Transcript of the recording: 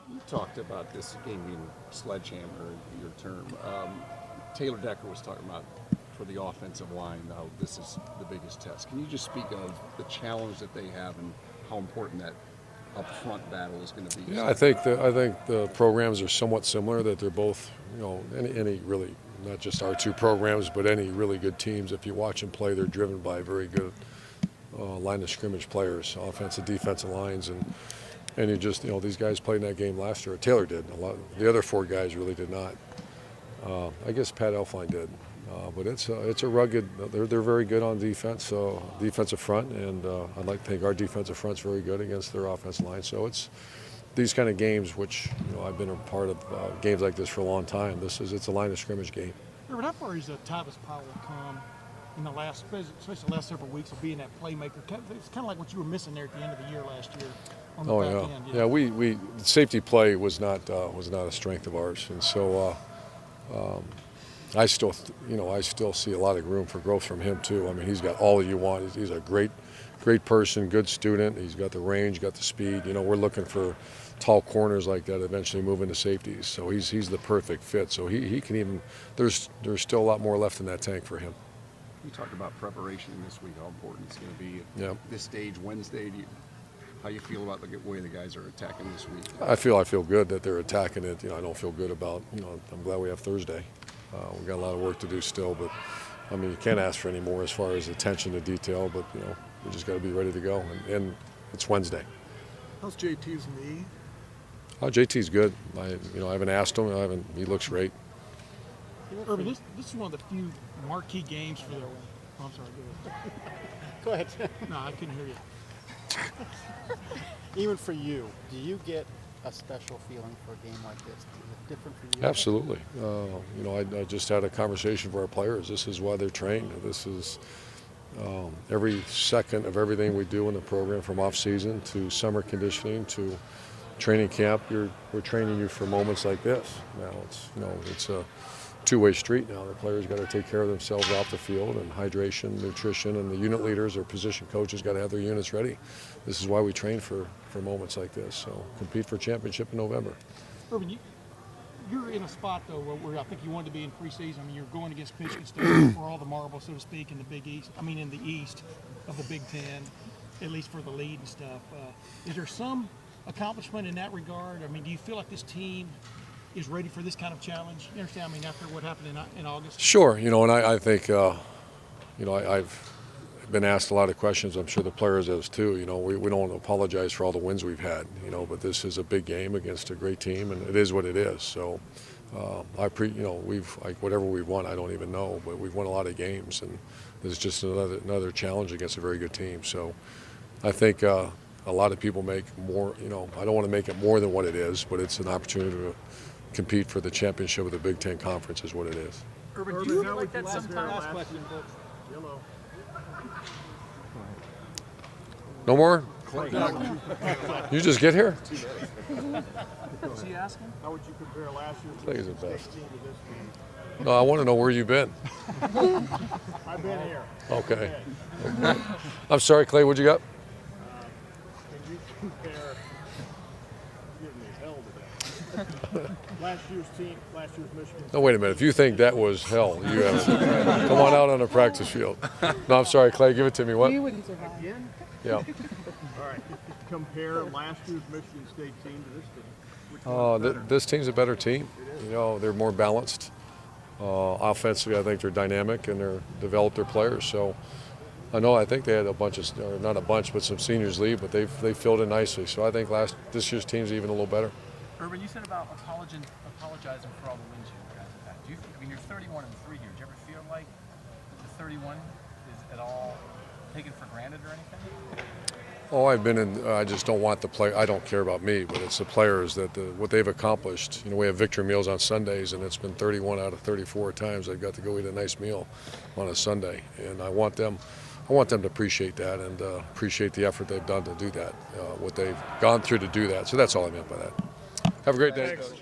You talked about this game being sledgehammer, your term. Taylor Decker was talking about for the offensive line, now this is the biggest test. Can you just speak of the challenge that they have and how important that up-front battle is going to be? Yeah, I think the programs are somewhat similar, that they're both, any really, not just our two programs, but any really good teams, if you watch them play, they're driven by very good line of scrimmage players, offensive, defensive lines, and you just, these guys played in that game last year. Taylor did. The other four guys really did not. I guess Pat Elfline did. But it's a rugged. They're very good on defense, defensive front, and I'd like to think our defensive front's very good against their offensive line. So it's these kind of games, which I've been a part of games like this for a long time. It's a line of scrimmage game. Robert, how far has Tyvis Powell come in the last, especially the last several weeks, of being that playmaker? It's kind of like what you were missing there at the end of the year last year. On the back end. Yeah. We safety play was not a strength of ours, and so. I still see a lot of room for growth from him too. I mean, he's got all you want. He's a great person, good student. He's got the range, got the speed. We're looking for tall corners like that eventually move into safeties. So he's the perfect fit. So he can even. There's still a lot more left in that tank for him. You talked about preparation this week, how important it's going to be at this stage, Wednesday. How you feel about the way the guys are attacking this week? I feel good that they're attacking it. I don't feel good about. I'm glad we have Thursday. We've got a lot of work to do still, but I mean, you can't ask for any more as far as attention to detail. But we just got to be ready to go, and it's Wednesday. How's JT's knee? Oh, JT's good. I haven't asked him. He looks great. Urban, this is one of the few marquee games for the. Oh, I'm sorry. Go ahead. No, I couldn't hear you. Even for you, do you get a special feeling for a game like this? Is it different for you? Absolutely. I just had a conversation with our players. This is why they're trained. This is every second of everything we do in the program, from off season to summer conditioning to training camp. We're training you for moments like this. Now it's a two-way street now. The players got to take care of themselves off the field, and hydration, nutrition, and the unit leaders or position coaches got to have their units ready. This is why we train for moments like this. So compete for championship in November. Urban, you're in a spot though where I think you wanted to be in preseason. I mean, you're going against Michigan State for all the marbles, so to speak, in the Big East. I mean, in the East of the Big Ten, at least for the lead and stuff. Is there some accomplishment in that regard? I mean, do you feel like this team is ready for this kind of challenge? You understand? I mean, after what happened in August. Sure. And I think I've been asked a lot of questions. I'm sure the players has too. We don't apologize for all the wins we've had. But this is a big game against a great team, and it is what it is. So we've whatever we've won, I don't even know, but we've won a lot of games, and this is just another challenge against a very good team. So I think a lot of people make more. I don't want to make it more than what it is, but it's an opportunity to compete for the championship of the Big Ten Conference is what it is. Urban, do you feel like that sometimes? Last question, folks. Yellow. No more? You just get here? What's he asking? How would you compare last year's Clay's the best. team to this team? No, I want to know where you've been. I've been here. Okay. I'm sorry, Clay, what'd you got? Can you compare? You're giving me hell today. Last year's team, last year's Michigan. No, wait a minute. If you think that was hell, you have come on out on the practice field. No, I'm sorry, Clay. Give it to me. What? You wouldn't survive. Again? Yeah. All right. Compare last year's Michigan State team to this team. Which one's better? This team's a better team. They're more balanced. Offensively, I think they're dynamic and they're developed their players. So I think they had a bunch of, or not a bunch, but some seniors leave, but they filled in nicely. So I think this year's team's even a little better. Urban, you said about apologizing for all the wins you guys have had. You're 31-3 here. Do you ever feel like the 31 is at all taken for granted or anything? I've been in. I just don't want the play. I don't care about me, but it's the players that what they've accomplished. We have victory meals on Sundays, and it's been 31 out of 34 times I've got to go eat a nice meal on a Sunday, and I want them to appreciate that and appreciate the effort they've done to do that, what they've gone through to do that. So that's all I meant by that. Have a great day. Thanks.